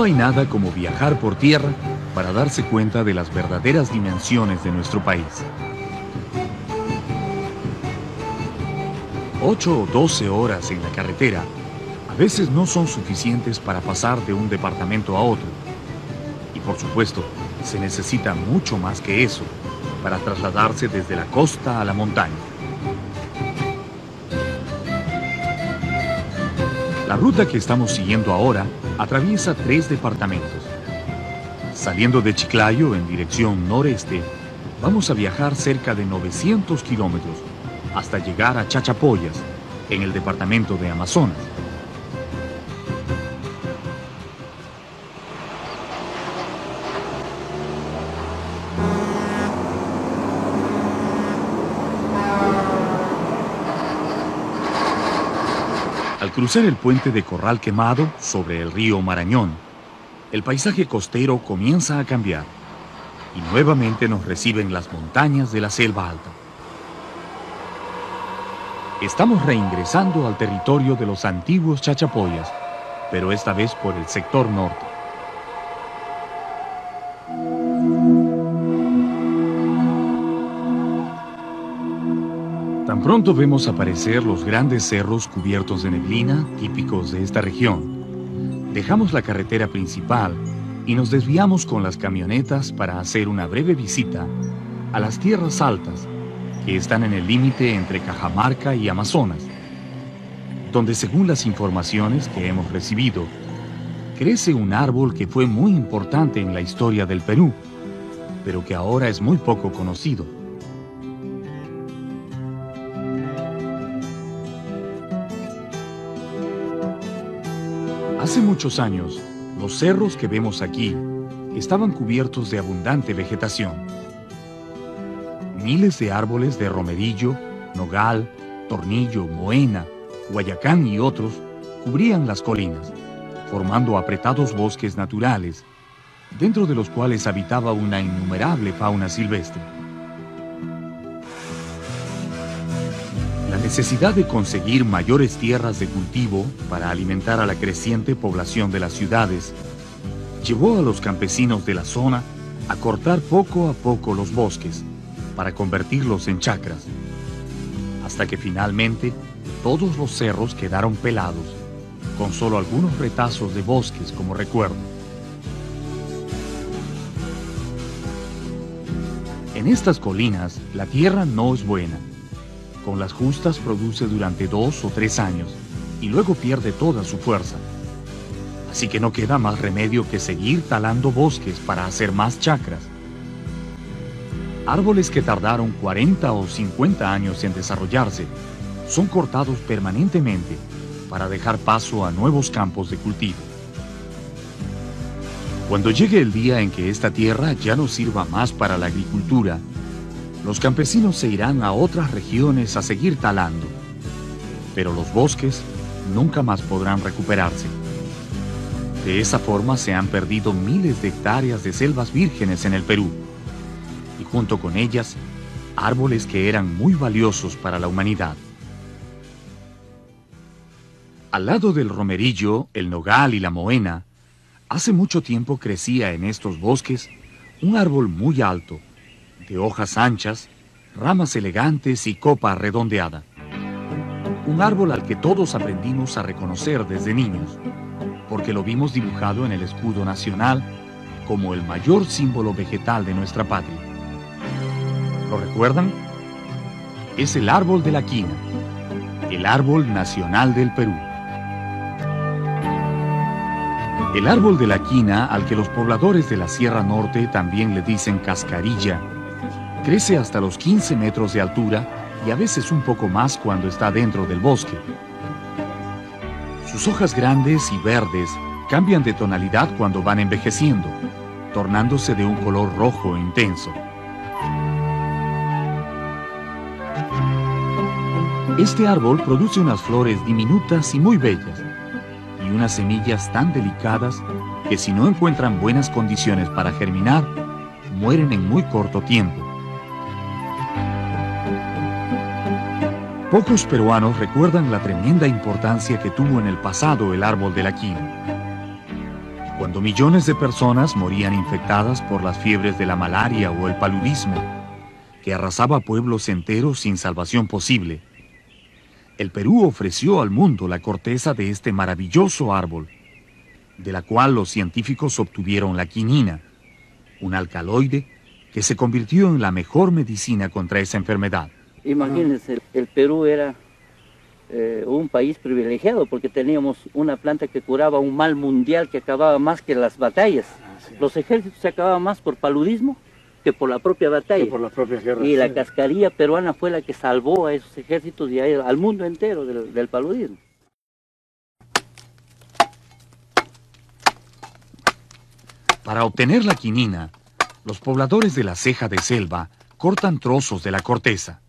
No hay nada como viajar por tierra para darse cuenta de las verdaderas dimensiones de nuestro país. 8 o 12 horas en la carretera a veces no son suficientes para pasar de un departamento a otro. Y por supuesto, se necesita mucho más que eso para trasladarse desde la costa a la montaña. La ruta que estamos siguiendo ahora atraviesa 3 departamentos. Saliendo de Chiclayo en dirección noreste, vamos a viajar cerca de 900 kilómetros hasta llegar a Chachapoyas, en el departamento de Amazonas. Al cruzar el puente de Corral Quemado sobre el río Marañón, el paisaje costero comienza a cambiar y nuevamente nos reciben las montañas de la selva alta. Estamos reingresando al territorio de los antiguos Chachapoyas, pero esta vez por el sector norte. Tan pronto vemos aparecer los grandes cerros cubiertos de neblina, típicos de esta región, dejamos la carretera principal y nos desviamos con las camionetas para hacer una breve visita a las tierras altas que están en el límite entre Cajamarca y Amazonas, donde según las informaciones que hemos recibido, crece un árbol que fue muy importante en la historia del Perú, pero que ahora es muy poco conocido. Hace muchos años, los cerros que vemos aquí estaban cubiertos de abundante vegetación. Miles de árboles de romerillo, nogal, tornillo, moena, guayacán y otros cubrían las colinas, formando apretados bosques naturales, dentro de los cuales habitaba una innumerable fauna silvestre. La necesidad de conseguir mayores tierras de cultivo para alimentar a la creciente población de las ciudades llevó a los campesinos de la zona a cortar poco a poco los bosques para convertirlos en chacras, hasta que finalmente todos los cerros quedaron pelados, con solo algunos retazos de bosques como recuerdo. En estas colinas la tierra no es buena. Con las justas produce durante 2 o 3 años y luego pierde toda su fuerza. Así que no queda más remedio que seguir talando bosques para hacer más chacras. Árboles que tardaron 40 o 50 años en desarrollarse son cortados permanentemente para dejar paso a nuevos campos de cultivo. Cuando llegue el día en que esta tierra ya no sirva más para la agricultura, los campesinos se irán a otras regiones a seguir talando, pero los bosques nunca más podrán recuperarse. De esa forma se han perdido miles de hectáreas de selvas vírgenes en el Perú, y junto con ellas, árboles que eran muy valiosos para la humanidad. Al lado del romerillo, el nogal y la moena, hace mucho tiempo crecía en estos bosques un árbol muy alto, de hojas anchas, ramas elegantes y copa redondeada. Un árbol al que todos aprendimos a reconocer desde niños, porque lo vimos dibujado en el escudo nacional como el mayor símbolo vegetal de nuestra patria. ¿Lo recuerdan? Es el árbol de la quina, el árbol nacional del Perú. El árbol de la quina, al que los pobladores de la Sierra Norte también le dicen cascarilla, crece hasta los 15 metros de altura y a veces un poco más cuando está dentro del bosque. Sus hojas grandes y verdes cambian de tonalidad cuando van envejeciendo, tornándose de un color rojo intenso. Este árbol produce unas flores diminutas y muy bellas, y unas semillas tan delicadas que si no encuentran buenas condiciones para germinar, mueren en muy corto tiempo. Pocos peruanos recuerdan la tremenda importancia que tuvo en el pasado el árbol de la quina. cuando millones de personas morían infectadas por las fiebres de la malaria o el paludismo, que arrasaba pueblos enteros sin salvación posible, el Perú ofreció al mundo la corteza de este maravilloso árbol, de la cual los científicos obtuvieron la quinina, un alcaloide que se convirtió en la mejor medicina contra esa enfermedad. Imagínense, el Perú era un país privilegiado porque teníamos una planta que curaba un mal mundial que acababa más que las batallas. Los ejércitos se acababan más por paludismo que por la propia batalla. Por las propias guerras. Y la cascarilla peruana fue la que salvó a esos ejércitos y al mundo entero del paludismo. Para obtener la quinina, los pobladores de la ceja de selva cortan trozos de la corteza.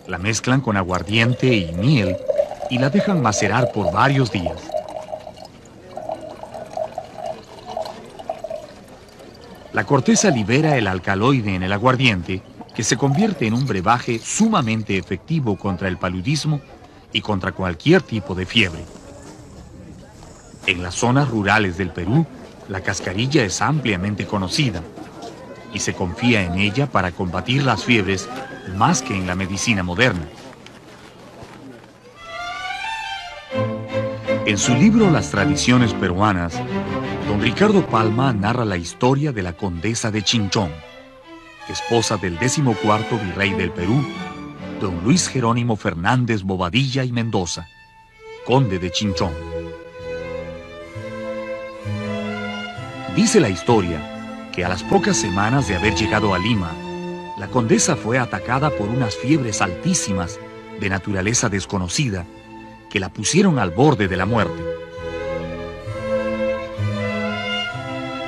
La mezclan con aguardiente y miel y la dejan macerar por varios días. La corteza libera el alcaloide en el aguardiente, que se convierte en un brebaje sumamente efectivo contra el paludismo y contra cualquier tipo de fiebre. En las zonas rurales del Perú, la cascarilla es ampliamente conocida y se confía en ella para combatir las fiebres más que en la medicina moderna. En su libro Las tradiciones peruanas, don Ricardo Palma narra la historia de la condesa de Chinchón, esposa del 14º virrey del Perú, don Luis Jerónimo Fernández Bobadilla y Mendoza, conde de Chinchón. Dice la historia que a las pocas semanas de haber llegado a Lima, la condesa fue atacada por unas fiebres altísimas de naturaleza desconocida que la pusieron al borde de la muerte.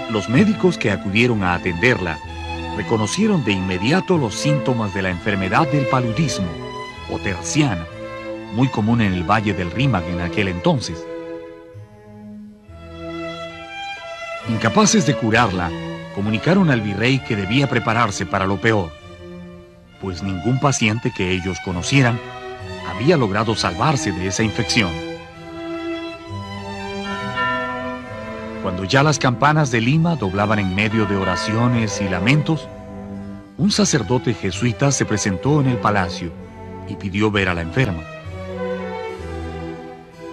Los médicos que acudieron a atenderla reconocieron de inmediato los síntomas de la enfermedad del paludismo, o terciana, muy común en el Valle del Rímac en aquel entonces. Incapaces de curarla, comunicaron al virrey que debía prepararse para lo peor, pues ningún paciente que ellos conocieran había logrado salvarse de esa infección. Cuando ya las campanas de Lima doblaban en medio de oraciones y lamentos, un sacerdote jesuita se presentó en el palacio y pidió ver a la enferma.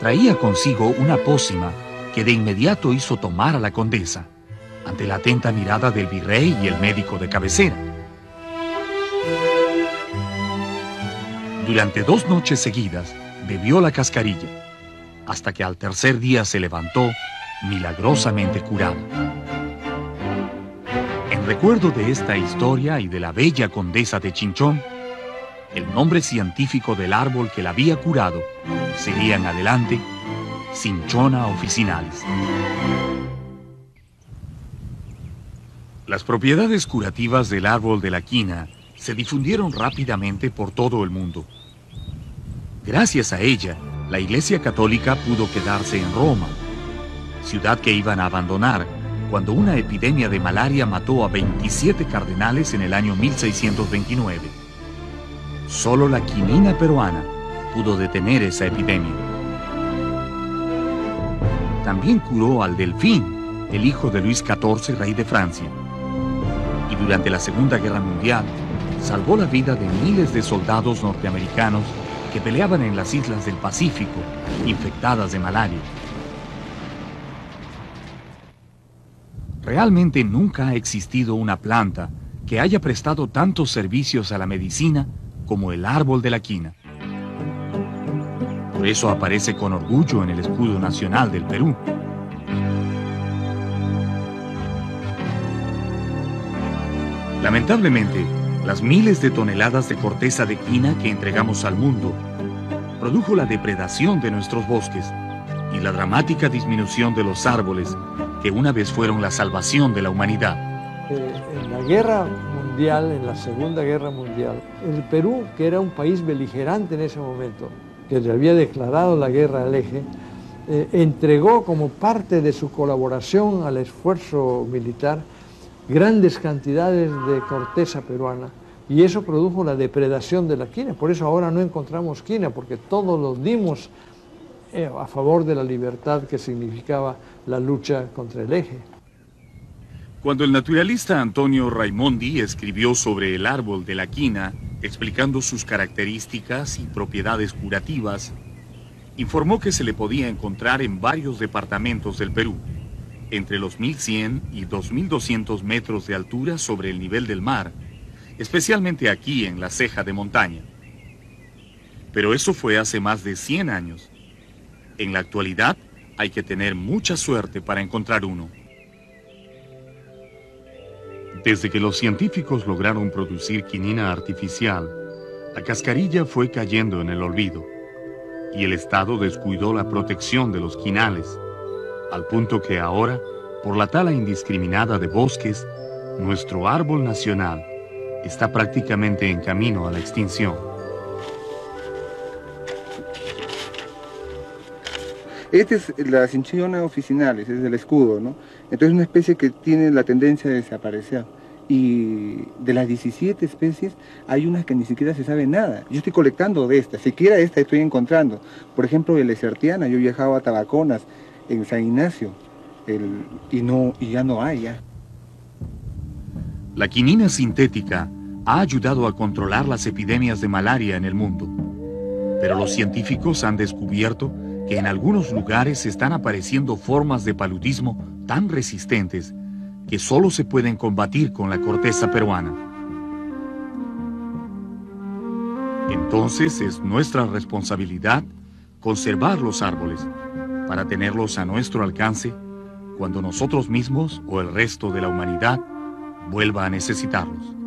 Traía consigo una pócima que de inmediato hizo tomar a la condesa, ante la atenta mirada del virrey y el médico de cabecera. Durante 2 noches seguidas bebió la cascarilla, hasta que al tercer día se levantó milagrosamente curada. En recuerdo de esta historia y de la bella condesa de Chinchón, el nombre científico del árbol que la había curado sería en adelante Cinchona officinalis. Las propiedades curativas del árbol de la quina se difundieron rápidamente por todo el mundo. Gracias a ella, la Iglesia Católica pudo quedarse en Roma, ciudad que iban a abandonar cuando una epidemia de malaria mató a 27 cardenales en el año 1629. Solo la quinina peruana pudo detener esa epidemia. También curó al Delfín, el hijo de Luis XIV, rey de Francia. Y durante la Segunda Guerra Mundial, salvó la vida de miles de soldados norteamericanos que peleaban en las islas del Pacífico, infectadas de malaria. Realmente nunca ha existido una planta que haya prestado tantos servicios a la medicina como el árbol de la quina. Por eso aparece con orgullo en el escudo nacional del Perú. Lamentablemente, las miles de toneladas de corteza de quina que entregamos al mundo produjo la depredación de nuestros bosques y la dramática disminución de los árboles que una vez fueron la salvación de la humanidad. En la guerra mundial, en la Segunda Guerra Mundial, el Perú, que era un país beligerante en ese momento, que le había declarado la guerra al eje, entregó como parte de su colaboración al esfuerzo militar grandes cantidades de corteza peruana, y eso produjo la depredación de la quina. Por eso ahora no encontramos quina, porque todos los dimos a favor de la libertad que significaba la lucha contra el eje. Cuando el naturalista Antonio Raimondi escribió sobre el árbol de la quina, explicando sus características y propiedades curativas, informó que se le podía encontrar en varios departamentos del Perú, entre los 1100 y 2200 metros de altura sobre el nivel del mar, especialmente aquí en la ceja de montaña. Pero eso fue hace más de 100 años. En la actualidad hay que tener mucha suerte para encontrar uno. Desde que los científicos lograron producir quinina artificial, la cascarilla fue cayendo en el olvido y el Estado descuidó la protección de los quinales, al punto que ahora, por la tala indiscriminada de bosques, nuestro árbol nacional está prácticamente en camino a la extinción. Esta es la cinchona officinalis, es el escudo, ¿no? Entonces es una especie que tiene la tendencia a desaparecer. Y de las 17 especies, hay unas que ni siquiera se sabe nada. Yo estoy colectando de estas, siquiera esta estoy encontrando. Por ejemplo, el Esertiana, yo viajaba a Tabaconas, en San Ignacio, y ya no hay ya. La quinina sintética ha ayudado a controlar las epidemias de malaria en el mundo. Pero los científicos han descubierto que en algunos lugares están apareciendo formas de paludismo tan resistentes que solo se pueden combatir con la corteza peruana. Entonces es nuestra responsabilidad conservar los árboles para tenerlos a nuestro alcance cuando nosotros mismos o el resto de la humanidad vuelva a necesitarlos.